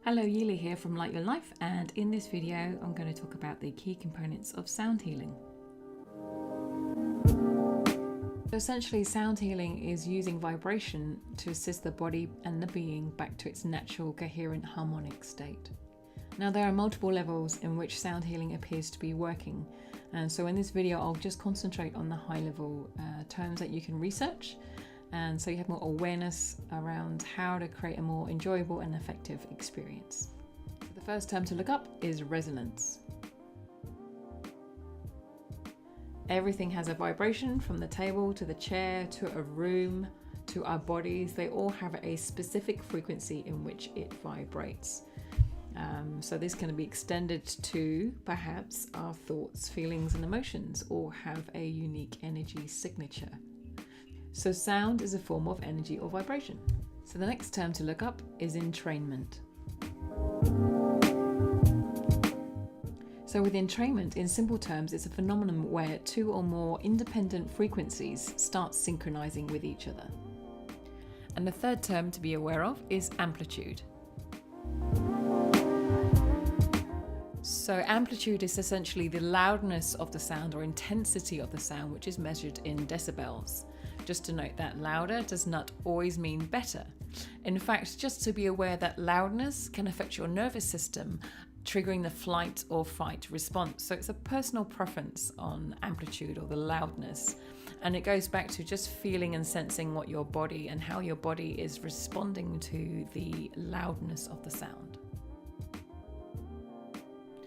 Hello, Yili here from Light Your Life, and in this video I'm going to talk about the key components of sound healing. So essentially, sound healing is using vibration to assist the body and the being back to its natural, coherent, harmonic state. Now, there are multiple levels in which sound healing appears to be working, and so in this video I'll just concentrate on the high level terms that you can research, and so you have more awareness around how to create a more enjoyable and effective experience. So the first term to look up is resonance. Everything has a vibration, from the table to the chair to a room to our bodies. They all have a specific frequency in which it vibrates. So this can be extended to perhaps our thoughts, feelings and emotions, or have a unique energy signature. So sound is a form of energy or vibration. So the next term to look up is entrainment. So with entrainment, in simple terms, it's a phenomenon where two or more independent frequencies start synchronizing with each other. And the third term to be aware of is amplitude. So amplitude is essentially the loudness of the sound or intensity of the sound, which is measured in decibels. Just to note that louder does not always mean better. In fact, just to be aware that loudness can affect your nervous system, triggering the flight or fight response. So it's a personal preference on amplitude or the loudness. And it goes back to just feeling and sensing what your body and how your body is responding to the loudness of the sound.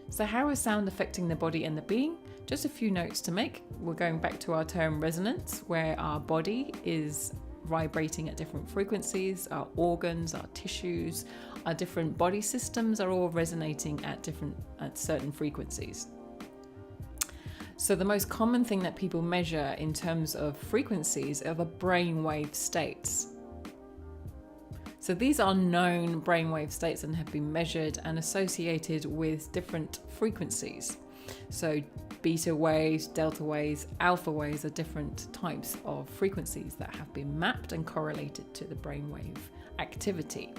So how is sound affecting the body and the being? Just a few notes to make. We're going back to our term resonance, where our body is vibrating at different frequencies, our organs, our tissues, our different body systems are all resonating at certain frequencies. So the most common thing that people measure in terms of frequencies are the brainwave states. So these are known brainwave states and have been measured and associated with different frequencies. So beta waves, delta waves, alpha waves are different types of frequencies that have been mapped and correlated to the brainwave activity.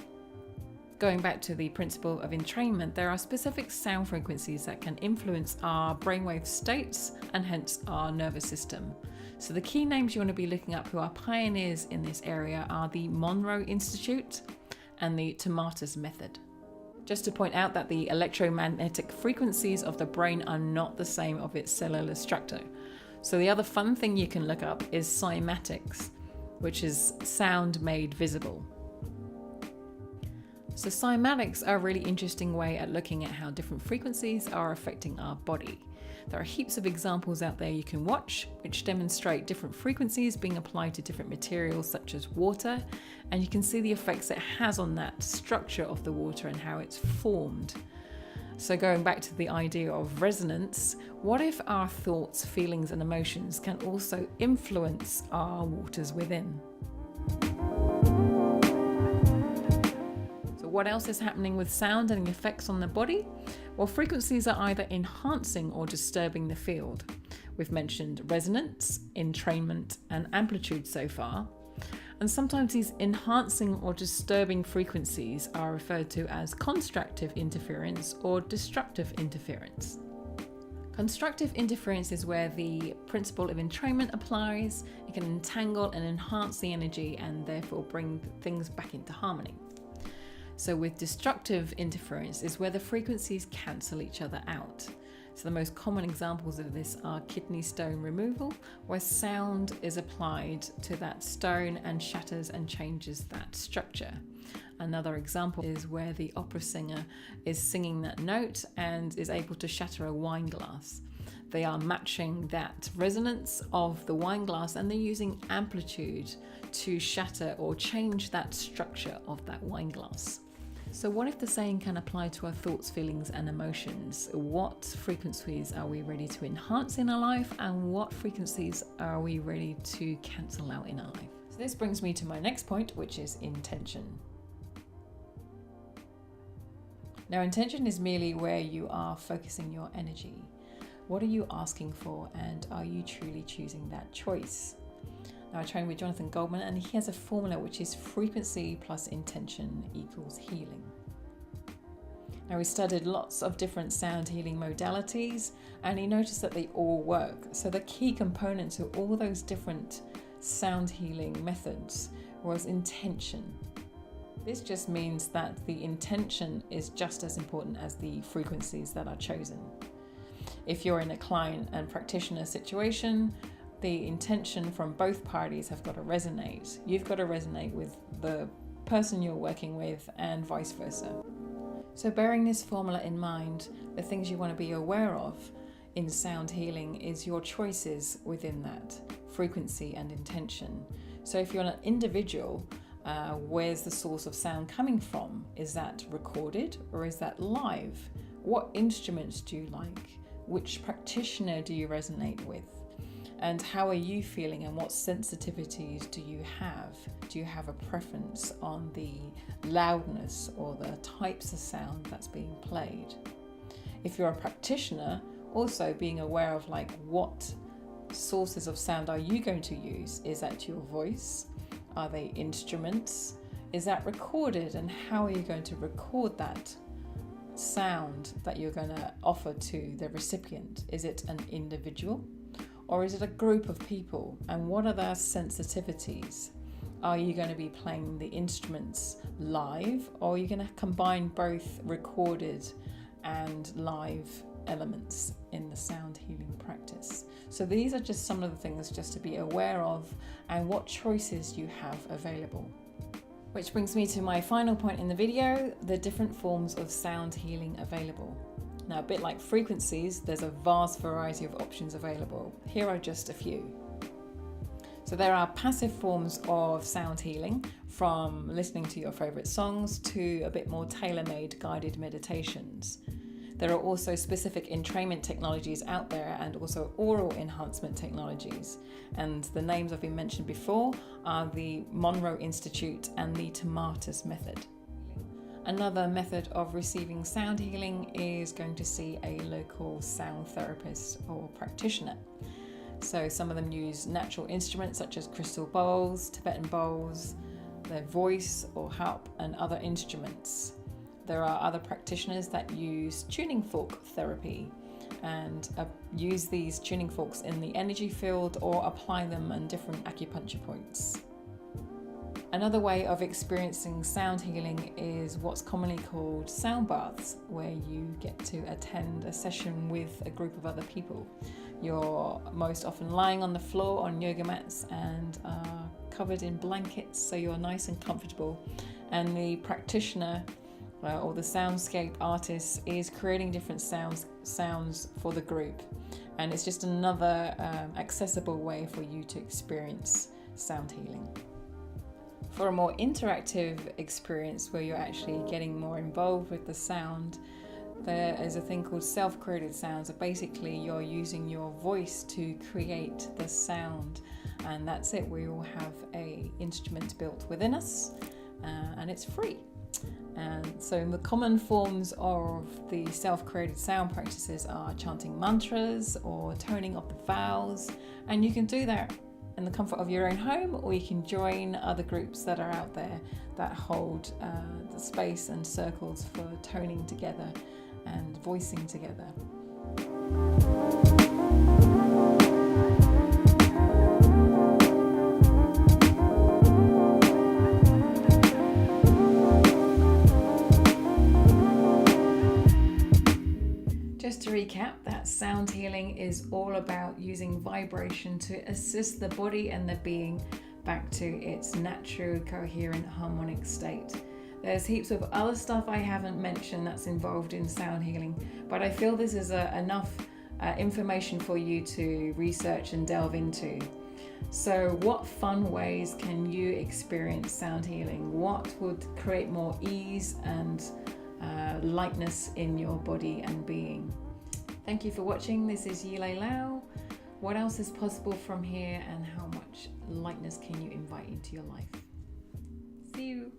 Going back to the principle of entrainment, there are specific sound frequencies that can influence our brainwave states and hence our nervous system. So the key names you want to be looking up who are pioneers in this area are the Monroe Institute and the Tomatis method. Just to point out that the electromagnetic frequencies of the brain are not the same of its cellular structure. So the other fun thing you can look up is cymatics, which is sound made visible. So cymatics are a really interesting way at looking at how different frequencies are affecting our body. There are heaps of examples out there you can watch which demonstrate different frequencies being applied to different materials such as water, and you can see the effects it has on that structure of the water and how it's formed. So going back to the idea of resonance, what if our thoughts, feelings and emotions can also influence our waters within? What else is happening with sound and the effects on the body? Well, frequencies are either enhancing or disturbing the field. We've mentioned resonance, entrainment, and amplitude so far. And sometimes these enhancing or disturbing frequencies are referred to as constructive interference or destructive interference. Constructive interference is where the principle of entrainment applies. It can entangle and enhance the energy and therefore bring things back into harmony. So with destructive interference is where the frequencies cancel each other out. So the most common examples of this are kidney stone removal, where sound is applied to that stone and shatters and changes that structure. Another example is where the opera singer is singing that note and is able to shatter a wine glass. They are matching that resonance of the wine glass and they're using amplitude to shatter or change that structure of that wine glass. So what if the same can apply to our thoughts, feelings and emotions? What frequencies are we ready to enhance in our life and what frequencies are we ready to cancel out in our life? So this brings me to my next point, which is intention. Now, intention is merely where you are focusing your energy. What are you asking for and are you truly choosing that choice? Now, I trained with Jonathan Goldman and he has a formula which is frequency plus intention equals healing. Now, he studied lots of different sound healing modalities, and he noticed that they all work. So the key component to all those different sound healing methods was intention. This just means that the intention is just as important as the frequencies that are chosen. If you're in a client and practitioner situation, the intention from both parties have got to resonate. You've got to resonate with the person you're working with and vice versa. So bearing this formula in mind, the things you want to be aware of in sound healing is your choices within that frequency and intention. So if you're an individual, where's the source of sound coming from? Is that recorded or is that live? What instruments do you like? Which practitioner do you resonate with? And how are you feeling, and what sensitivities do you have? Do you have a preference on the loudness or the types of sound that's being played? If you're a practitioner, also being aware of what sources of sound are you going to use? Is that your voice? Are they instruments? Is that recorded, and how are you going to record that sound that you're going to offer to the recipient? Is it an individual? Or is it a group of people? And what are their sensitivities? Are you going to be playing the instruments live, or are you going to combine both recorded and live elements in the sound healing practice? So these are just some of the things just to be aware of, and what choices you have available. Which brings me to my final point in the video, the different forms of sound healing available. Now, a bit like frequencies, there's a vast variety of options available. Here are just a few. So there are passive forms of sound healing, from listening to your favorite songs to a bit more tailor-made guided meditations. There are also specific entrainment technologies out there, and also oral enhancement technologies. And the names I've been mentioned before are the Monroe Institute and the Tomatis method. Another method of receiving sound healing is going to see a local sound therapist or practitioner. So some of them use natural instruments such as crystal bowls, Tibetan bowls, their voice or harp, and other instruments. There are other practitioners that use tuning fork therapy and use these tuning forks in the energy field or apply them on different acupuncture points. Another way of experiencing sound healing is what's commonly called sound baths, where you get to attend a session with a group of other people. You're most often lying on the floor on yoga mats and are covered in blankets, so you're nice and comfortable. And the practitioner or the soundscape artist is creating different sounds for the group. And it's just another accessible way for you to experience sound healing. For a more interactive experience where you're actually getting more involved with the sound, there is a thing called self-created sounds. So basically you're using your voice to create the sound, and that's it. We all have an instrument built within us, and it's free. And so the common forms of the self-created sound practices are chanting mantras or toning up the vowels, and you can do that in the comfort of your own home, or you can join other groups that are out there that hold the space and circles for toning together and voicing together. Just to recap, that sound healing is all about using vibration to assist the body and the being back to its natural, coherent, harmonic state. There's heaps of other stuff I haven't mentioned that's involved in sound healing, but I feel this is enough information for you to research and delve into. So what fun ways can you experience sound healing? What would create more ease and lightness in your body and being? Thank you for watching. This is Yilei Lau. What else is possible from here, and how much lightness can you invite into your life? See you.